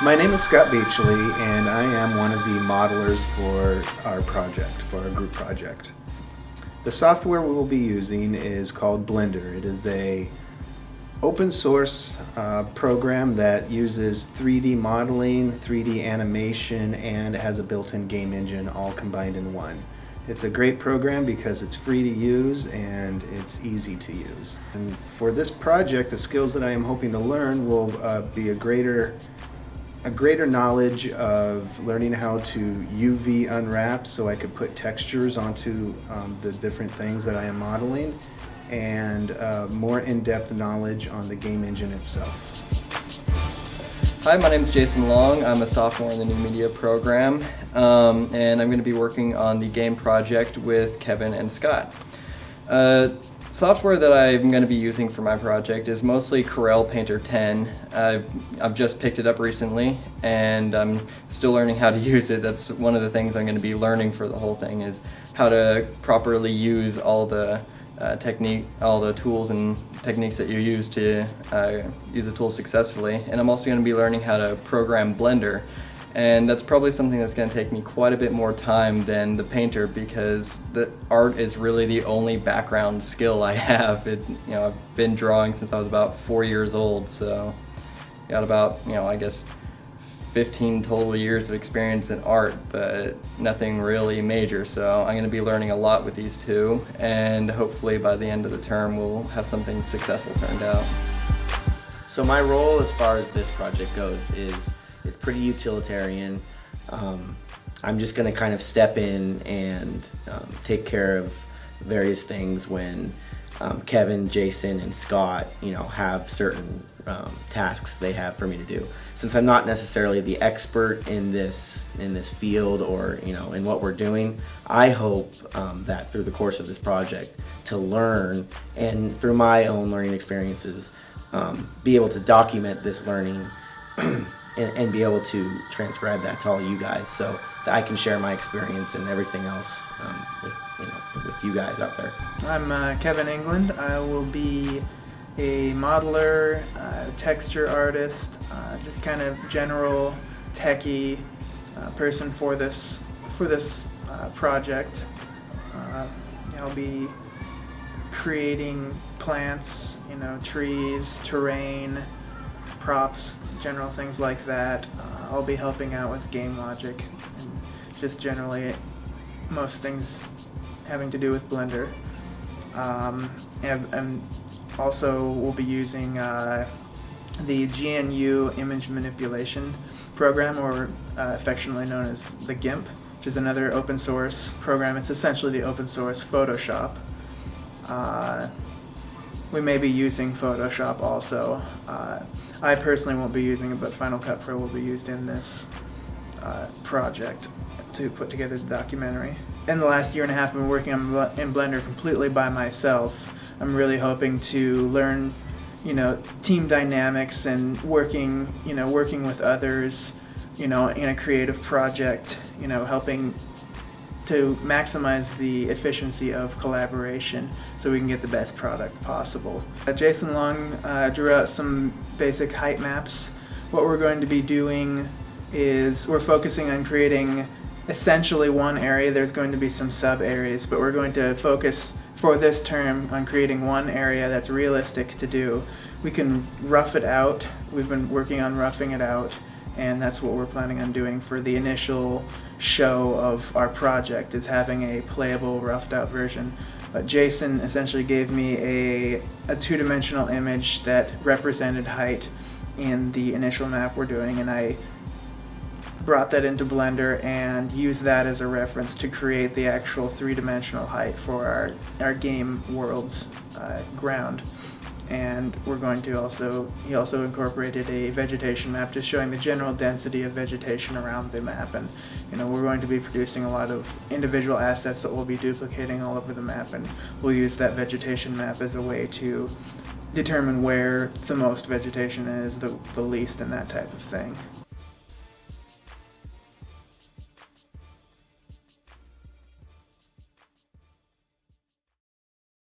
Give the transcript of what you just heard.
My name is Scott Beachley, and I am one of the modelers for our project, for our group project. The software we will be using is called Blender. It is a open source program that uses 3D modeling, 3D animation, and it has a built-in game engine all combined in one. It's a great program because it's free to use and it's easy to use. And for this project, the skills that I am hoping to learn will be a greater knowledge of learning how to UV unwrap so I could put textures onto the different things that I am modeling, and more in-depth knowledge on the game engine itself. Hi, my name is Jason Long. I'm a sophomore in the New Media program, and I'm going to be working on the game project with Kevin and Scott. Software that I'm going to be using for my project is mostly Corel Painter 10. I've just picked it up recently, and I'm still learning how to use it. That's one of the things I'm going to be learning for the whole thing, is how to properly use all the all the tools and techniques that you use to use the tool successfully. And I'm also going to be learning how to program Blender. And that's probably something that's going to take me quite a bit more time than the painter, because the art is really the only background skill I have. I've been drawing since I was about 4 years old, so got about, I guess 15 total years of experience in art, but nothing really major. So I'm going to be learning a lot with these two, and hopefully by the end of the term we'll have something successful turned out. So my role as far as this project goes is it's pretty utilitarian. I'm just going to kind of step in and take care of various things when Kevin, Jason, and Scott, have certain tasks they have for me to do. Since I'm not necessarily the expert in this field or in what we're doing, I hope that through the course of this project to learn, and through my own learning experiences, be able to document this learning and be able to transcribe that to all you guys, so that I can share my experience and everything else with you guys out there. I'm Kevin England. I will be a modeler, texture artist, just kind of general techie person for this project. I'll be creating plants, trees, terrain, props, general things like that. I'll be helping out with game logic and just generally most things having to do with Blender. And also we'll be using the GNU image manipulation program, or affectionately known as the GIMP, which is another open source program. It's essentially the open source Photoshop. We may be using Photoshop also. I personally won't be using it, but Final Cut Pro will be used in this project to put together the documentary. In the last year and a half, I've been working in Blender completely by myself. I'm really hoping to learn, team dynamics and working with others, in a creative project, helping to maximize the efficiency of collaboration so we can get the best product possible. Jason Long drew out some basic height maps. What we're going to be doing is we're focusing on creating essentially one area. There's going to be some sub areas, but we're going to focus for this term on creating one area that's realistic to do. We can rough it out. We've been working on roughing it out, and that's what we're planning on doing for the initial show of our project, is having a playable roughed out version. But Jason essentially gave me a two-dimensional image that represented height in the initial map we're doing, and I brought that into Blender and used that as a reference to create the actual three-dimensional height for our game world's ground. And we're going to he also incorporated a vegetation map, just showing the general density of vegetation around the map. And we're going to be producing a lot of individual assets that we'll be duplicating all over the map, and we'll use that vegetation map as a way to determine where the most vegetation is, the least, and that type of thing.